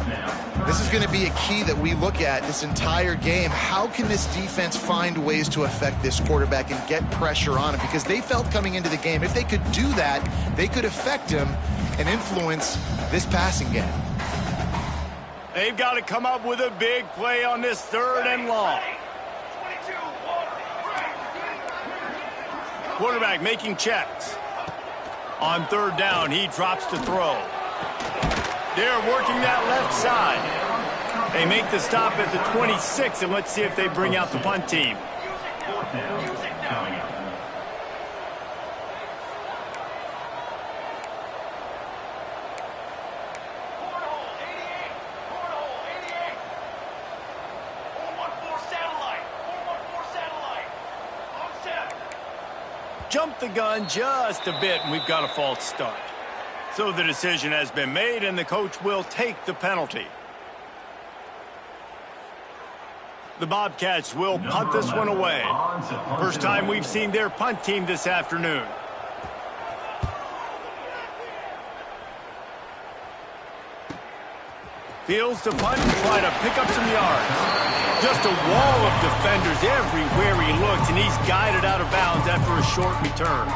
This is going to be a key that we look at this entire game. How can this defense find ways to affect this quarterback and get pressure on him? Because they felt coming into the game, if they could do that, they could affect him and influence this passing game. They've got to come up with a big play on this 3rd and long. Quarterback making checks. On 3rd down, he drops to throw. They're working that left side. They make the stop at the 26, and let's see if they bring out the punt team. Jumped the gun just a bit, and we've got a false start. So the decision has been made, and the coach will take the penalty. The Bobcats will punt this one away. First time we've seen their punt team this afternoon. Fields to punt and try to pick up some yards. Just a wall of defenders everywhere he looks, and he's guided out of bounds after a short return.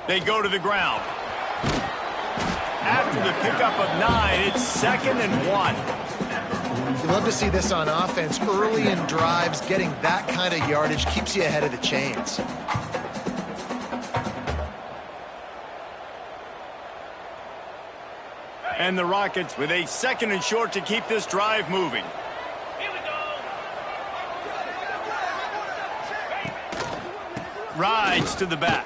They go to the ground. After the pickup of 9, it's 2nd and 1. You love to see this on offense. Early in drives, getting that kind of yardage keeps you ahead of the chains. And the Rockets with a 2nd and short to keep this drive moving. Here we go. Rides to the back.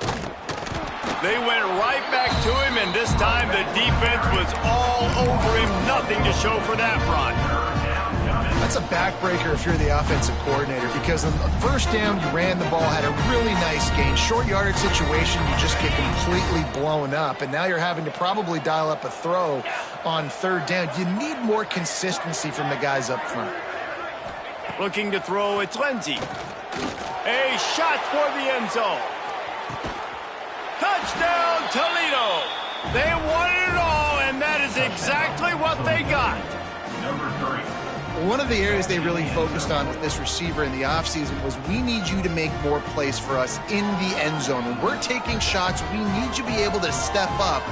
They went right back to him, and this time the defense was all over him. Nothing to show for that run. That's a backbreaker if you're the offensive coordinator, because on the first down, you ran the ball, had a really nice gain. Short yardage situation, you just get completely blown up, and now you're having to probably dial up a throw on 3rd down. You need more consistency from the guys up front. Looking to throw, it's Lindsey. A shot for the end zone. Touchdown, Toledo. They wanted it all, and that is exactly what they got. One of the areas they really focused on with this receiver in the offseason was, we need you to make more plays for us in the end zone. When we're taking shots, we need you to be able to step up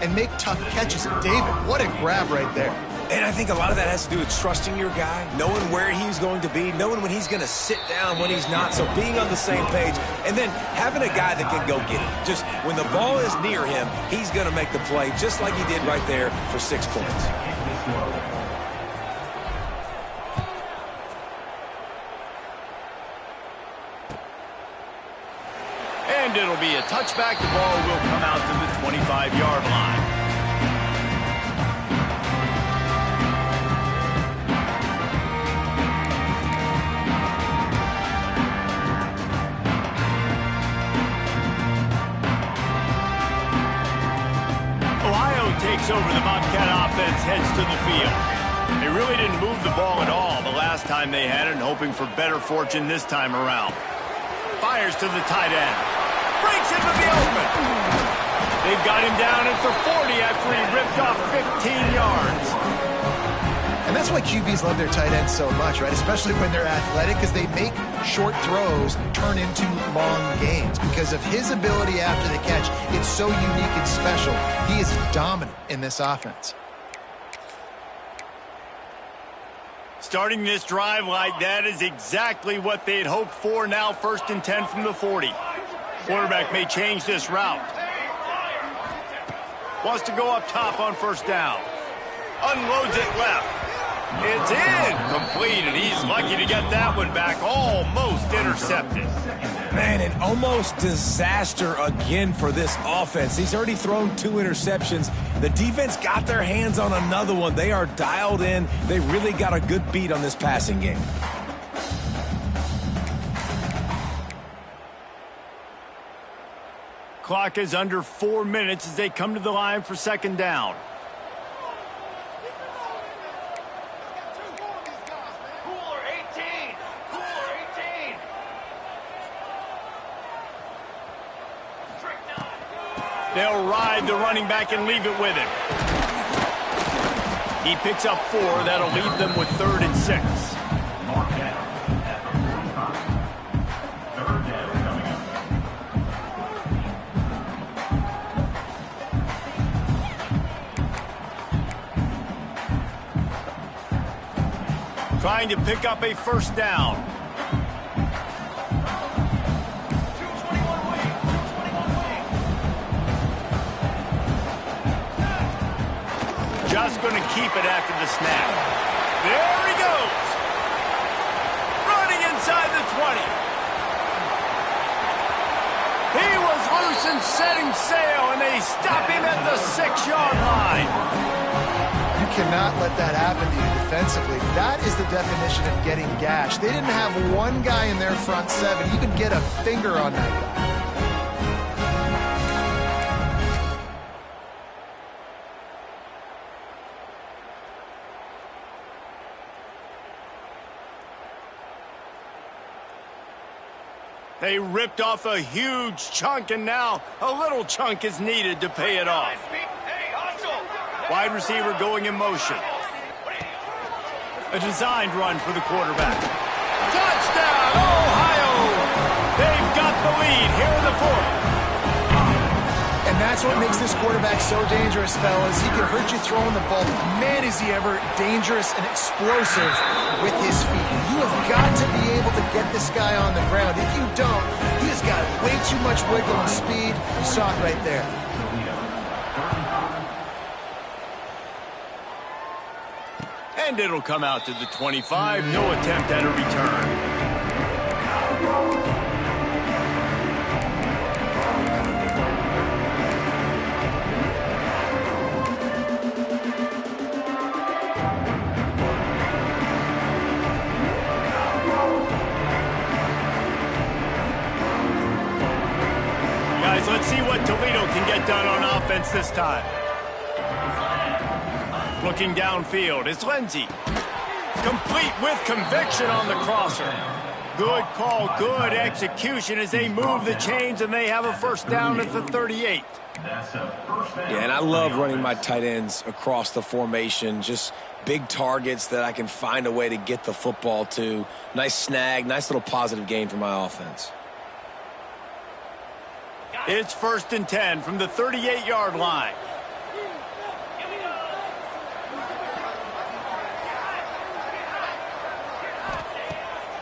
and make tough catches. David, what a grab right there. And I think a lot of that has to do with trusting your guy, knowing where he's going to be, knowing when he's going to sit down, when he's not, so being on the same page, and then having a guy that can go get it. Just when the ball is near him, he's going to make the play, just like he did right there for 6 points. And it'll be a touchback. The ball will come out to the 25-yard line. Takes over, the Bobcat offense heads to the field. They really didn't move the ball at all the last time they had it, and hoping for better fortune this time around. Fires to the tight end. Breaks into the open. They've got him down at the 40 after he ripped off 15 yards. And that's why QBs love their tight ends so much, right? Especially when they're athletic, because they make short throws turn into long gains. Because of his ability after the catch, it's so unique and special. He is dominant in this offense. Starting this drive like that is exactly what they'd hoped for. Now 1st and 10 from the 40. Quarterback may change this route. Wants to go up top on 1st down. Unloads it left. It's incomplete, and he's lucky to get that one back. Almost intercepted. Man, an almost disaster again for this offense. He's already thrown 2 interceptions. The defense got their hands on another one. They are dialed in. They really got a good beat on this passing game. Clock is under 4 minutes as they come to the line for 2nd down. They'll ride the running back and leave it with him. He picks up 4. That'll leave them with 3rd and 6. Trying to pick up a 1st down. Just going to keep it after the snap. There he goes. Running inside the 20. He was loose and setting sail, and they stop him at the 6-yard line. You cannot let that happen to you defensively. That is the definition of getting gashed. They didn't have one guy in their front seven even get a finger on that guy. They ripped off a huge chunk, and now a little chunk is needed to pay it off. Wide receiver going in motion. A designed run for the quarterback. Touchdown, Ohio! They've got the lead here in the fourth. And that's what makes this quarterback so dangerous, fellas. He can hurt you throwing the ball. Man, is he ever dangerous and explosive with his feet. You have got to be able to get this guy on the ground. If you don't, he has got way too much wiggle and speed. You saw it right there. And it'll come out to the 25. No attempt at a return. Guys, let's see what Toledo can get done on offense this time. Looking downfield is Lindsey. Complete with conviction on the crosser. Good call, good execution as they move the chains and they have a first down at the 38. Yeah, and I love running my tight ends across the formation. Just big targets that I can find a way to get the football to. Nice snag, nice little positive gain for my offense. It's 1st and 10 from the 38-yard line.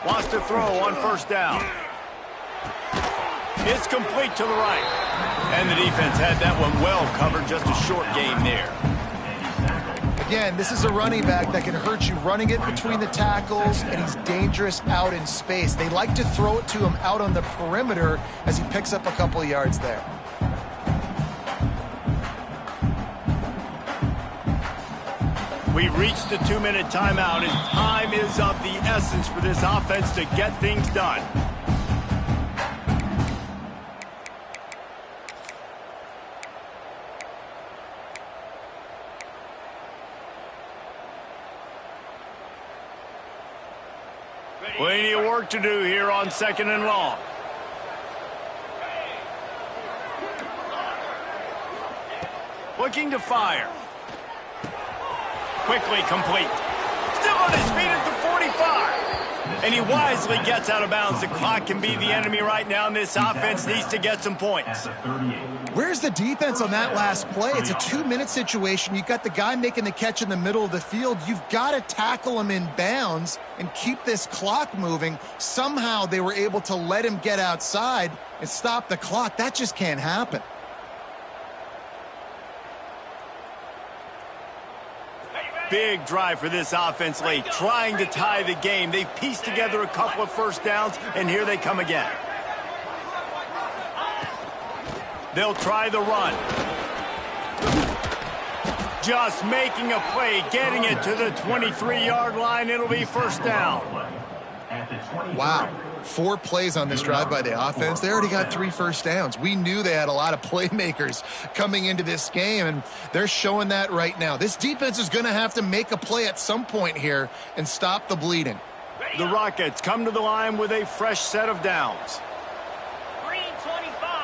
Wants to throw on first down. It's complete to the right. And the defense had that one well covered, just a short game there. Again, this is a running back that can hurt you running it between the tackles, and he's dangerous out in space. They like to throw it to him out on the perimeter as he picks up a couple of yards there. We've reached the 2-minute timeout, and time is of the essence for this offense to get things done. Plenty of work to do here on 2nd and long. Looking to fire. Quickly complete. Still on his feet at the 45. And he wisely gets out of bounds. The clock can be the enemy right now, and this offense needs to get some points. Where's the defense on that last play? It's a 2-minute situation. You've got the guy making the catch in the middle of the field. You've got to tackle him in bounds and keep this clock moving. Somehow they were able to let him get outside and stop the clock. That just can't happen. Big drive for this offense late, trying to tie the game. They've pieced together a couple of first downs, and here they come again. They'll try the run. Just making a play, getting it to the 23-yard line. It'll be first down. Wow. 4 plays on this drive by the offense. They already got 3 first downs. We knew they had a lot of playmakers coming into this game, and they're showing that right now. This defense is going to have to make a play at some point here and stop the bleeding. The Rockets come to the line with a fresh set of downs. Green 25.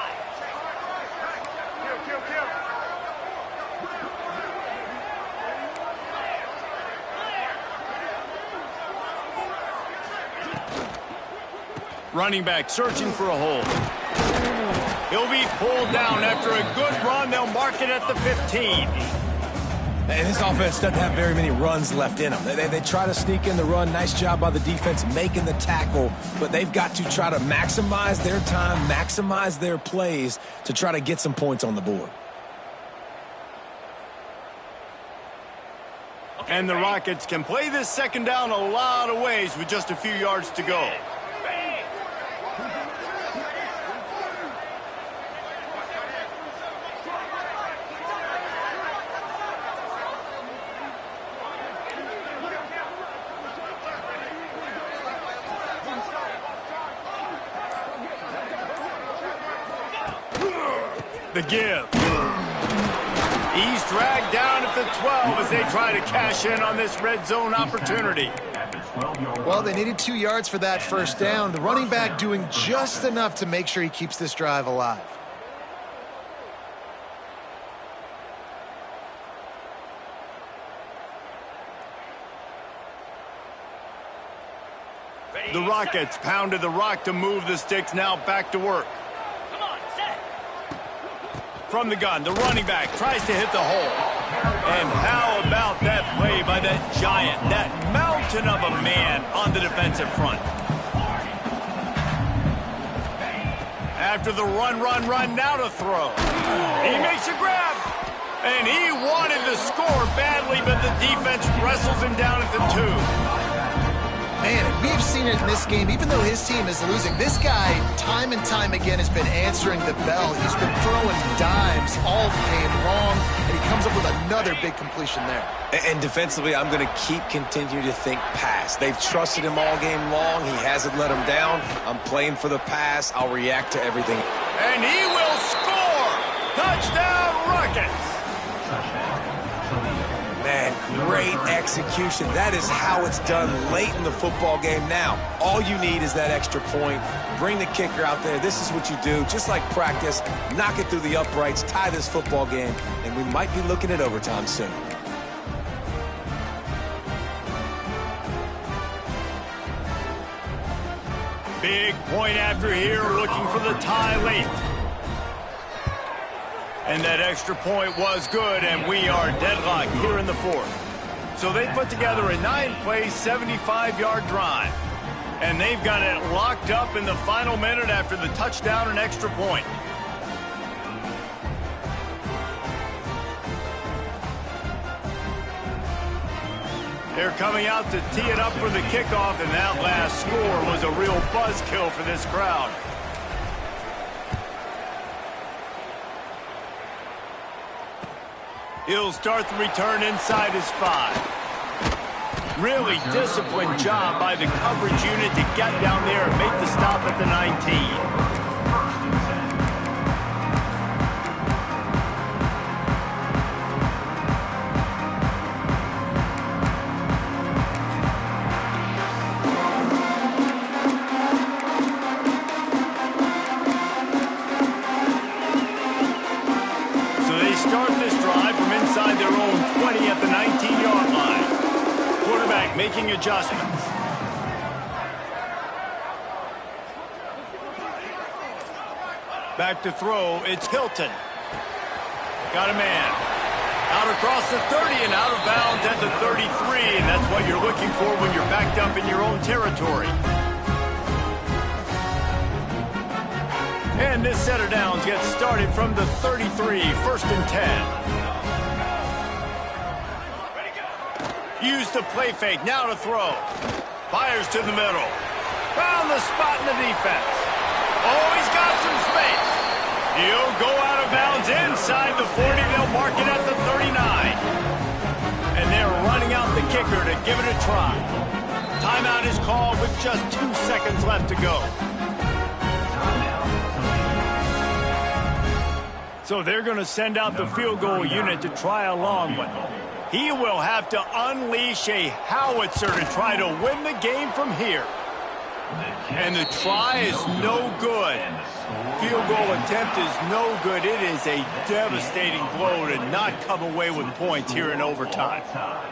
Running back searching for a hole. He'll be pulled down after a good run. They'll mark it at the 15. And this offense doesn't have very many runs left in them. They try to sneak in the run. Nice job by the defense making the tackle, but they've got to try to maximize their time, maximize their plays to try to get some points on the board. And the Rockets can play this second down a lot of ways with just a few yards to go. The give. He's dragged down at the 12 as they try to cash in on this red zone opportunity. Well, they needed 2 yards for that first down. The running back doing just enough to make sure he keeps this drive alive. The Rockets pounded the rock to move the sticks, now back to work. Come on, set. From the gun, the running back tries to hit the hole. And how about that play by that giant, that mountain of a man on the defensive front? After the run, now to throw. He makes a grab. And he wanted to score badly, but the defense wrestles him down at the 2. Man, we've seen it in this game. Even though his team is losing, this guy, time and time again, has been answering the bell. He's been throwing dimes all game long, and he comes up with another big completion there. And defensively, I'm going to continue to think pass. They've trusted him all game long. He hasn't let them down. I'm playing for the pass. I'll react to everything. And he will score! Touchdown, Rockets! Man, great execution. That is how it's done late in the football game now. All you need is that extra point. Bring the kicker out there. This is what you do. Just like practice, knock it through the uprights, tie this football game, and we might be looking at overtime soon. Big point after here, looking for the tie late. And that extra point was good, and we are deadlocked here in the 4th. So they put together a 9-play, 75-yard drive. And they've got it locked up in the final minute after the touchdown and extra point. They're coming out to tee it up for the kickoff, and that last score was a real buzzkill for this crowd. He'll start the return inside his 5. Really disciplined job by the coverage unit to get down there and make the stop at the 19. Making adjustments. Back to throw, it's Hilton. Got a man. Out across the 30 and out of bounds at the 33, and that's what you're looking for when you're backed up in your own territory. And this set of downs gets started from the 33, 1st and 10. Use the play fake, now to throw. Fires to the middle. Found the spot in the defense. Oh, he's got some space. He'll go out of bounds inside the 40. They'll mark it at the 39. And they're running out the kicker to give it a try. Timeout is called with just 2 seconds left to go. So they're going to send out the field goal unit to try a long one. He will have to unleash a howitzer to try to win the game from here. And the try is no good. Field goal attempt is no good. It is a devastating blow to not come away with points here in overtime.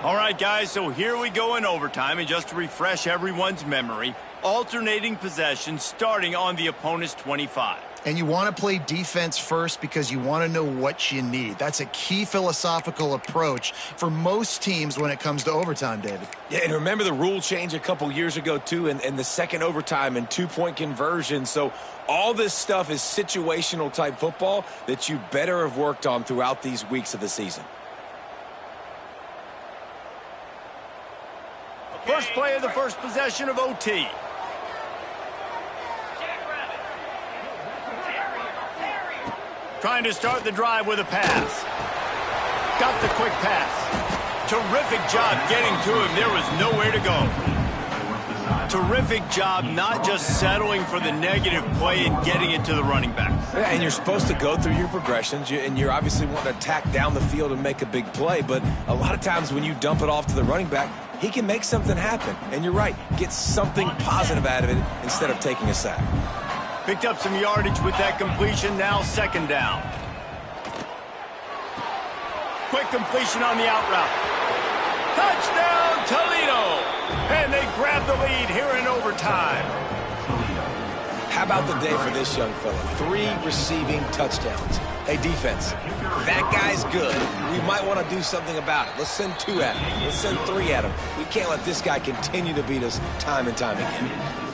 All right, guys, so here we go in overtime. And just to refresh everyone's memory, alternating possession starting on the opponent's 25. And you want to play defense first because you want to know what you need. That's a key philosophical approach for most teams when it comes to overtime, David. Yeah, and remember the rule change a couple years ago, too, and the second overtime and 2-point conversion. So all this stuff is situational type football that you better have worked on throughout these weeks of the season. First play of the first possession of OT. Trying to start the drive with a pass. Got the quick pass. Terrific job getting to him. There was nowhere to go. terrific job not just settling for the negative play and getting it to the running back. Yeah, and you're supposed to go through your progressions, and you're obviously wanting to attack down the field and make a big play, but a lot of times when you dump it off to the running back, he can make something happen. And you're right, get something positive out of it instead of taking a sack. Picked up some yardage with that completion, now second down. Quick completion on the out route. Touchdown, Toledo! And they grab the lead here in overtime. How about the day for this young fella? 3 receiving touchdowns. Hey, defense, that guy's good. We might want to do something about it. Let's send 2 at him. Let's send 3 at him. We can't let this guy continue to beat us time and time again.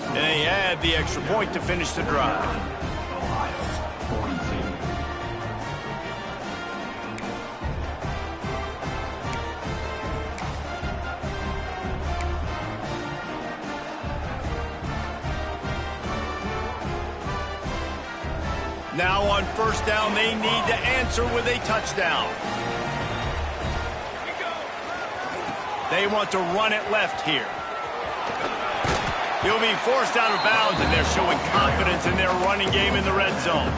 And they had the extra point to finish the drive. Now on first down, they need to answer with a touchdown. They want to run it left here. He'll be forced out of bounds, and they're showing confidence in their running game in the red zone.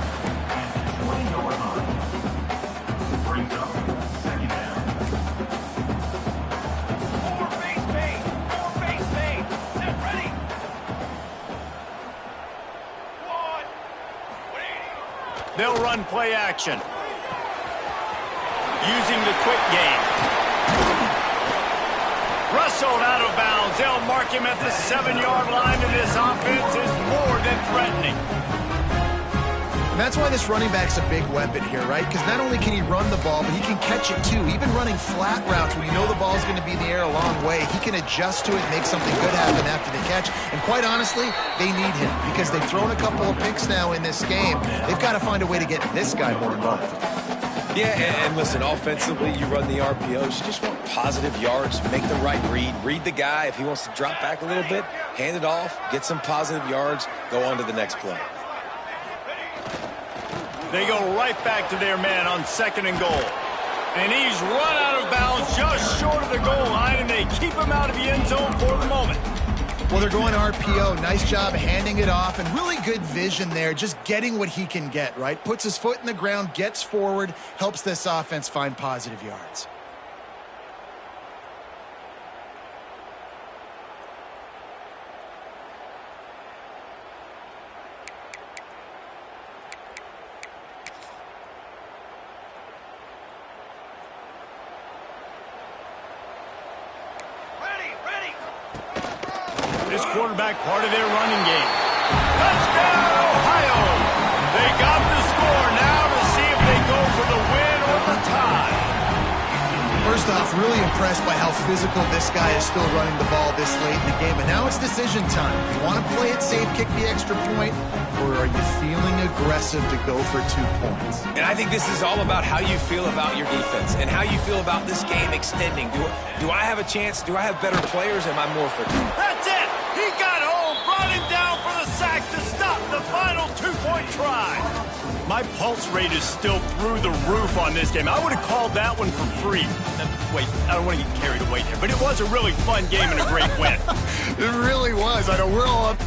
Brings up second down. More base pace. More base pace. Set ready. 180. They'll run play action. Using the quick game. Rustled out of bounds. They'll mark him at the 7-yard line, and this offense is more than threatening. And that's why this running back's a big weapon here, right? Because not only can he run the ball, but he can catch it too. Even running flat routes when you know the ball's going to be in the air a long way, he can adjust to it and make something good happen after the catch. And quite honestly, they need him because they've thrown a couple of picks now in this game. They've got to find a way to get this guy more involved. Yeah, and listen, offensively, you run the RPOs. You just want positive yards, make the right read the guy. If he wants to drop back a little bit, hand it off, get some positive yards, go on to the next play. They go right back to their man on 2nd and goal. And he's run out of bounds just short of the goal line, and they keep him out of the end zone for the moment. Well, they're going RPO. Nice job handing it off, and really good vision there, just getting what he can get, right? Puts his foot in the ground, gets forward, helps this offense find positive yards. This quarterback part of their running game. Touchdown, Ohio! They got the score now to see if they go for the win or the tie. First off, really impressed by how physical this guy is still running the ball this late in the game. And now it's decision time. You want to play it safe, kick the extra point, or are you feeling aggressive to go for 2 points? And I think this is all about how you feel about your defense and how you feel about this game extending. Do I have a chance? Do I have better players? Am I more for two? That's it! He got home, brought him down for the sack to stop the final 2-point try. My pulse rate is still through the roof on this game. I would have called that one for free. Wait, I don't want to get carried away here, but it was a really fun game and a great win. It really was. I know we're all up.